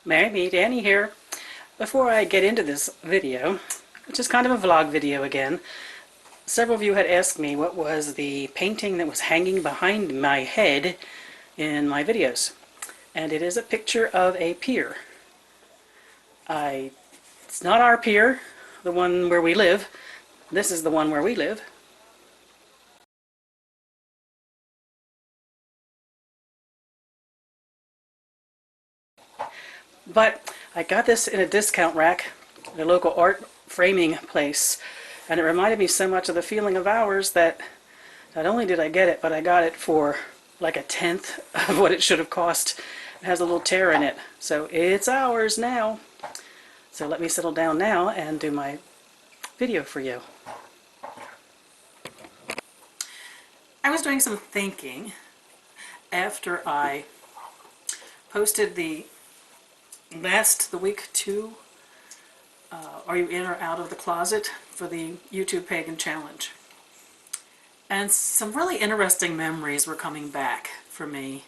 Mary Danny here. Before I get into this video, which is kind of a vlog video again, several of you had asked me what was the painting that was hanging behind my head in my videos. And it is a picture of a pier. It's not our pier, the one where we live. This is the one where we live. But I got this in a discount rack at a local art framing place, and it reminded me so much of the feeling of ours that not only did I get it, but I got it for like a tenth of what it should have cost. It has a little tear in it, so it's ours now. So let me settle down now and do my video for you. I was doing some thinking after I posted the week 2, are you in or out of the closet, for the YT Pagan challenge. And some really interesting memories were coming back for me.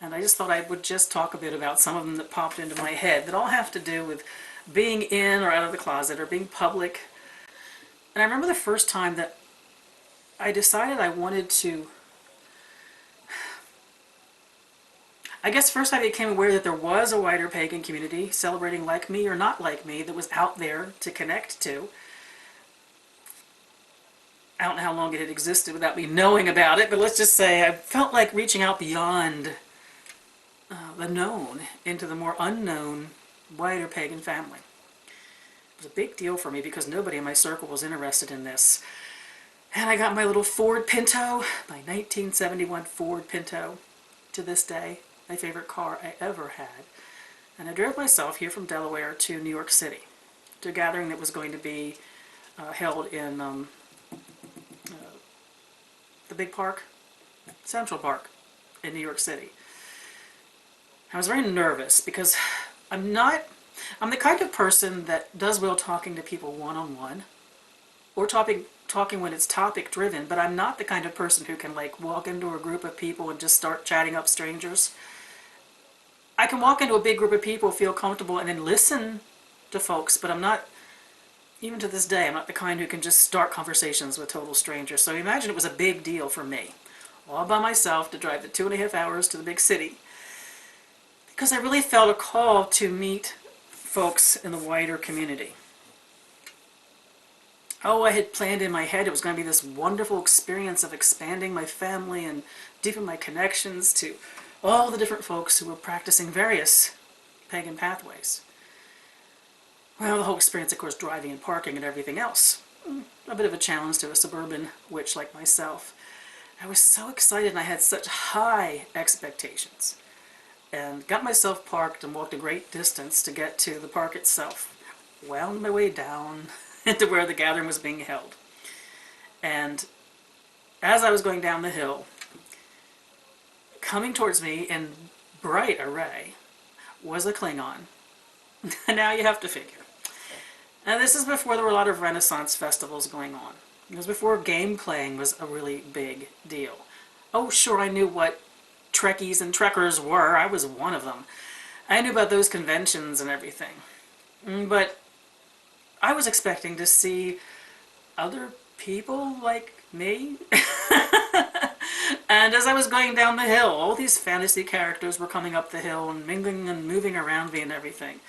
And I just thought I would just talk a bit about some of them that popped into my head that all have to do with being in or out of the closet or being public. And I remember the first time that I decided I wanted to, I guess first I became aware that there was a wider pagan community celebrating like me or not like me that was out there to connect to. I don't know how long it had existed without me knowing about it, but let's just say I felt like reaching out beyond the known into the more unknown wider pagan family. It was a big deal for me because nobody in my circle was interested in this. And I got my little Ford Pinto, my 1971 Ford Pinto, to this day, my favorite car I ever had. And I drove myself here from Delaware to New York City, to a gathering that was going to be held in the big park, Central Park in New York City. I was very nervous because I'm the kind of person that does well talking to people one-on-one, or talking when it's topic driven, but I'm not the kind of person who can like walk into a group of people and just start chatting up strangers. I can walk into a big group of people, feel comfortable, and then listen to folks, but I'm not, even to this day, I'm not the kind who can just start conversations with total strangers. So imagine it was a big deal for me, all by myself, to drive the 2.5 hours to the big city, because I really felt a call to meet folks in the wider community. Oh, I had planned in my head it was going to be this wonderful experience of expanding my family and deepen my connections to all the different folks who were practicing various pagan pathways. Well, the whole experience, of course, driving and parking and everything else, a bit of a challenge to a suburban witch like myself. I was so excited and I had such high expectations, and got myself parked and walked a great distance to get to the park itself. Wound my way down into where the gathering was being held. And as I was going down the hill, coming towards me in bright array was a Klingon. Now you have to figure. And this is before there were a lot of Renaissance festivals going on. It was before game playing was a really big deal. Oh, sure, I knew what Trekkies and Trekkers were. I was one of them. I knew about those conventions and everything. But I was expecting to see other people like me. And as I was going down the hill, all these fantasy characters were coming up the hill and mingling and moving around me and everything.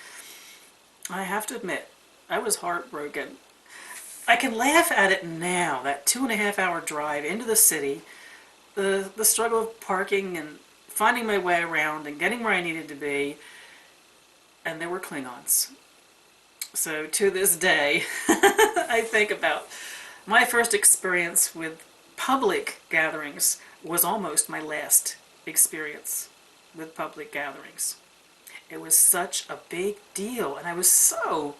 I have to admit, I was heartbroken. I can laugh at it now, that 2.5 hour drive into the city, the struggle of parking and finding my way around and getting where I needed to be, and there were Klingons. So to this day, I think about my first experience with public gatherings was almost my last experience with public gatherings. It was such a big deal, and I was so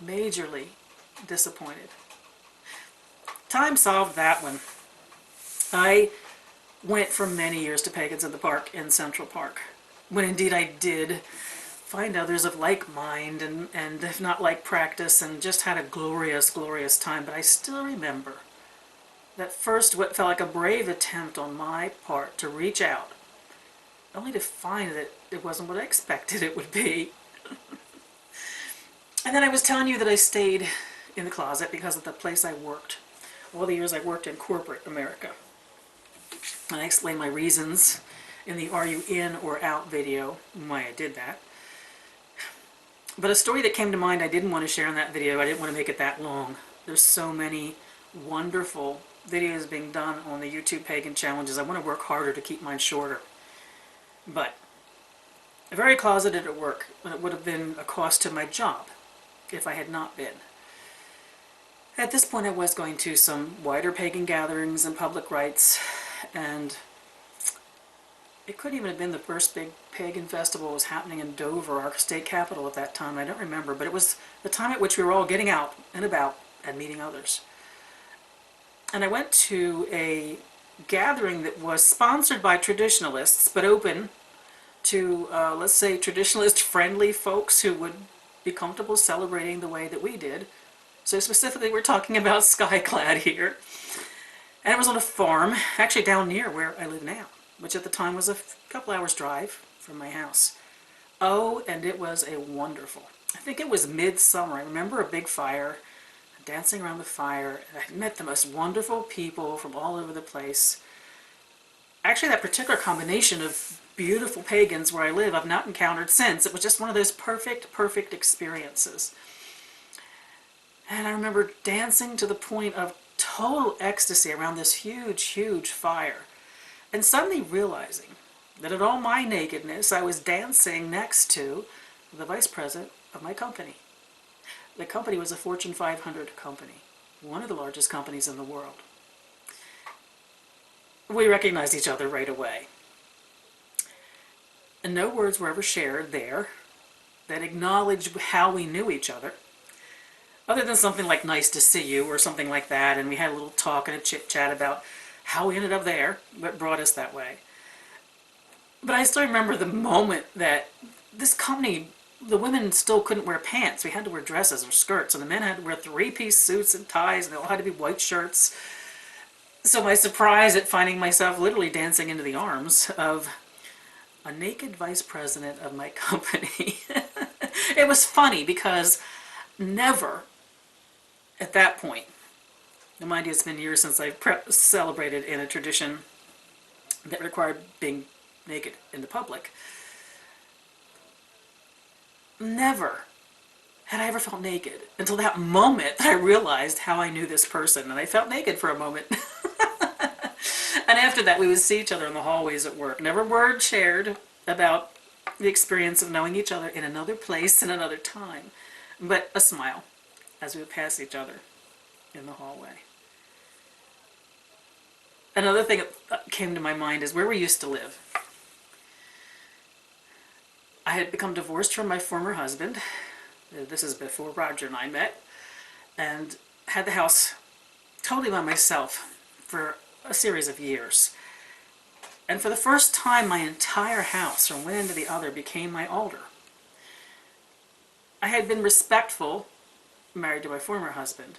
majorly disappointed. Time solved that one. I went for many years to Pagans in the Park in Central Park, when indeed I did find others of like mind and if not like practice, and just had a glorious, glorious time. But I still remember that first, what felt like a brave attempt on my part to reach out, only to find that it wasn't what I expected it would be. And then I was telling you that I stayed in the closet because of the place I worked. All the years I worked in corporate America. And I explained my reasons in the Are You In or Out video, why I did that. But a story that came to mind I didn't want to share in that video, I didn't want to make it that long. There's so many wonderful videos being done on the YT Pagan challenges. I want to work harder to keep mine shorter. But very closeted at work, and it would have been a cost to my job if I had not been. At this point I was going to some wider pagan gatherings and public rites, and it couldn't even have been the first big pagan festival was happening in Dover, our state capital at that time. I don't remember, but it was the time at which we were all getting out and about and meeting others. And I went to a gathering that was sponsored by traditionalists, but open to, let's say, traditionalist-friendly folks who would be comfortable celebrating the way that we did. So specifically, we're talking about Skyclad here. And it was on a farm, actually down near where I live now, which at the time was a couple hours drive from my house. Oh, and it was a wonderful. I think it was midsummer. I remember a big fire, dancing around the fire. I met the most wonderful people from all over the place. Actually, that particular combination of beautiful pagans where I live, I've not encountered since. It was just one of those perfect experiences. And I remember dancing to the point of total ecstasy around this huge fire. And suddenly realizing that in all my nakedness, I was dancing next to the vice president of my company. The company was a Fortune 500 company, one of the largest companies in the world. We recognized each other right away. And no words were ever shared there that acknowledged how we knew each other, other than something like nice to see you or something like that, and we had a little talk and a chit-chat about how we ended up there, what brought us that way. But I still remember the moment that this company, the women still couldn't wear pants. We had to wear dresses or skirts, and the men had to wear three-piece suits and ties, and they all had to be white shirts. So my surprise at finding myself literally dancing into the arms of a naked vice president of my company. It was funny because never at that point, now mind you, it's been years since I've celebrated in a tradition that required being naked in the public. Never had I ever felt naked until that moment that I realized how I knew this person, and I felt naked for a moment. And after that, we would see each other in the hallways at work. Never a word shared about the experience of knowing each other in another place and another time, but a smile as we would pass each other in the hallway. Another thing that came to my mind is where we used to live. I had become divorced from my former husband. This is before Roger and I met, and had the house totally by myself for a series of years. And for the first time, my entire house, from one end to the other, became my altar. I had been respectful, married to my former husband,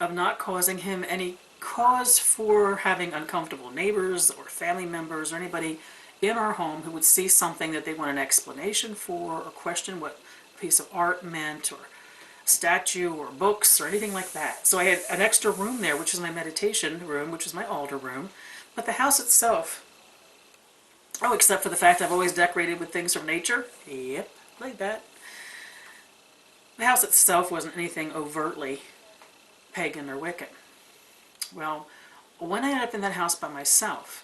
of not causing him any cause for having uncomfortable neighbors or family members or anybody in our home who would see something that they want an explanation for or question what a piece of art meant or statue or books or anything like that. So I had an extra room there, which is my meditation room, which is my altar room. But the house itself, oh, except for the fact I've always decorated with things from nature. Yep, like that. The house itself wasn't anything overtly pagan or Wiccan. Well, when I ended up in that house by myself,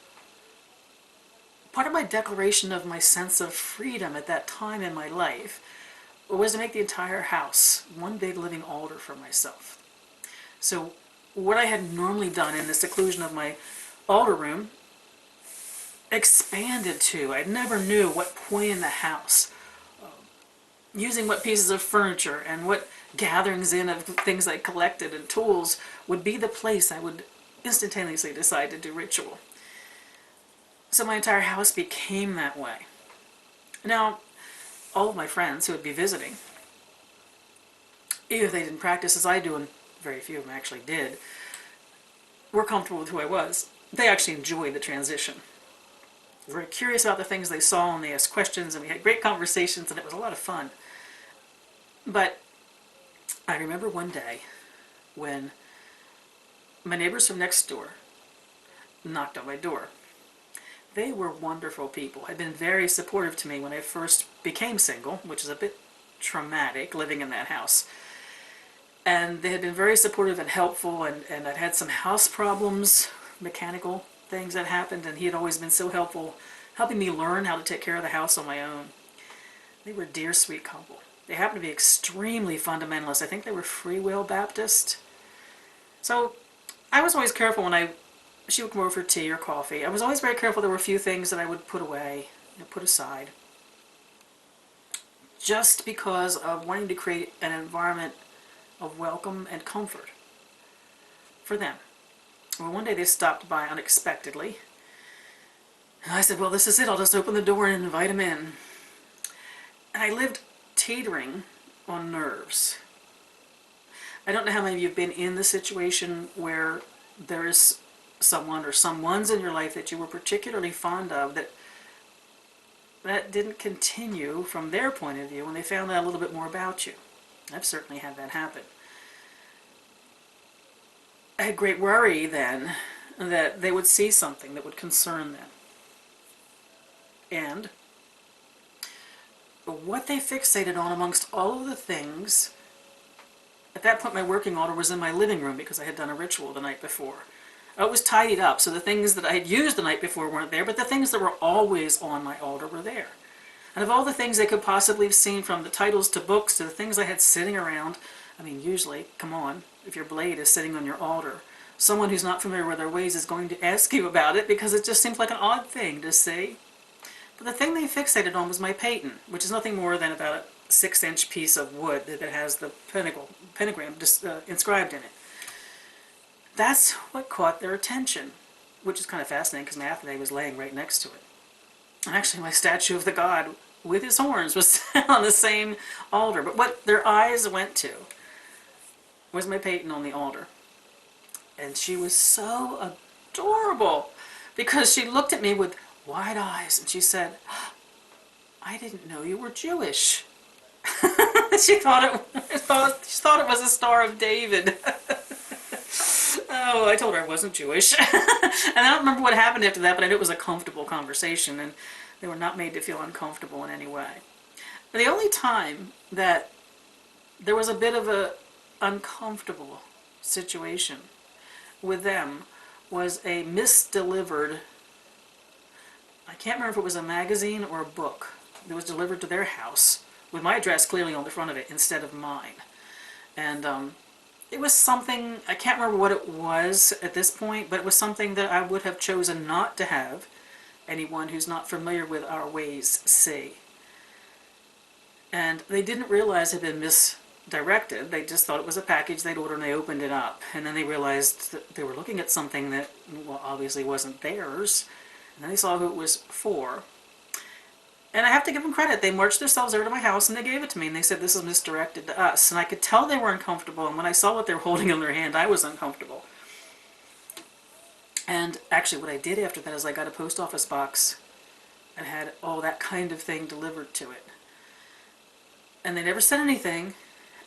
part of my declaration of my sense of freedom at that time in my life was to make the entire house one big living altar for myself. So what I had normally done in the seclusion of my altar room expanded to, I never knew what point in the house, using what pieces of furniture and what gatherings in of things I collected and tools would be the place I would instantaneously decide to do ritual. So my entire house became that way. Now, all of my friends who would be visiting, even if they didn't practice as I do, and very few of them actually did, were comfortable with who I was. They actually enjoyed the transition. They were very curious about the things they saw, and they asked questions, and we had great conversations, and it was a lot of fun. But I remember one day when my neighbors from next door knocked on my door. They were wonderful people, had been very supportive to me when I first became single, which is a bit traumatic living in that house. And they had been very supportive and helpful, and I'd had some house problems, mechanical things that happened, and he had always been so helpful, helping me learn how to take care of the house on my own. They were a dear, sweet couple. They happened to be extremely fundamentalist. I think they were Free Will Baptist. So I was always careful when she would come over for tea or coffee. I was always very careful. There were a few things that I would put away, put aside, just because of wanting to create an environment of welcome and comfort for them. Well, one day they stopped by unexpectedly, and I said, well, this is it. I'll just open the door and invite them in. And I lived teetering on nerves. I don't know how many of you have been in the situation where there is someone or someones in your life that you were particularly fond of that didn't continue from their point of view when they found out a little bit more about you. I've certainly had that happen. I had great worry then that they would see something that would concern them. And what they fixated on amongst all of the things, at that point my working altar was in my living room because I had done a ritual the night before. It was tidied up, so the things that I had used the night before weren't there, but the things that were always on my altar were there. And of all the things they could possibly have seen, from the titles to books to the things I had sitting around, I mean, usually, come on, if your blade is sitting on your altar, someone who's not familiar with their ways is going to ask you about it because it just seems like an odd thing to see. But the thing they fixated on was my paten, which is nothing more than about a 6-inch piece of wood that has the pentagram inscribed in it. That's what caught their attention, which is kind of fascinating because my aphrodite was laying right next to it. And actually my statue of the god with his horns was on the same altar. But what their eyes went to was my paten on the altar. And she was so adorable because she looked at me with wide eyes and she said, I didn't know you were Jewish. she thought it was a Star of David. Oh, I told her I wasn't Jewish. And I don't remember what happened after that, but I knew it was a comfortable conversation, and they were not made to feel uncomfortable in any way. The only time that there was a bit of an uncomfortable situation with them was a misdelivered, I can't remember if it was a magazine or a book that was delivered to their house with my address clearly on the front of it instead of mine. And it was something, I can't remember what it was at this point, but it was something that I would have chosen not to have anyone who's not familiar with our ways see. And they didn't realize it had been misdirected. They just thought it was a package they'd ordered and they opened it up. And then they realized that they were looking at something that, well, obviously wasn't theirs. And then they saw who it was for. And I have to give them credit. They marched themselves over to my house and they gave it to me. And they said, this is misdirected to us. And I could tell they were uncomfortable. And when I saw what they were holding in their hand, I was uncomfortable. And actually what I did after that is I got a post office box and had all that kind of thing delivered to it. And they never said anything.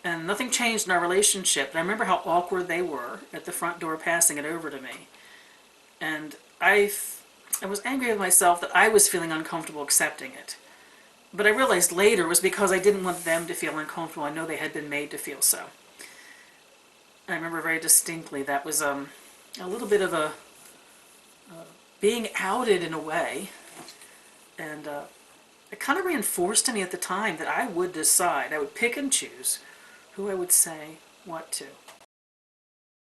And nothing changed in our relationship. But I remember how awkward they were at the front door passing it over to me. And I was angry with myself that I was feeling uncomfortable accepting it. But I realized later it was because I didn't want them to feel uncomfortable. I know they had been made to feel so. I remember very distinctly that was a little bit of a being outed in a way. And it kind of reinforced to me at the time that I would decide, I would pick and choose who I would say what to.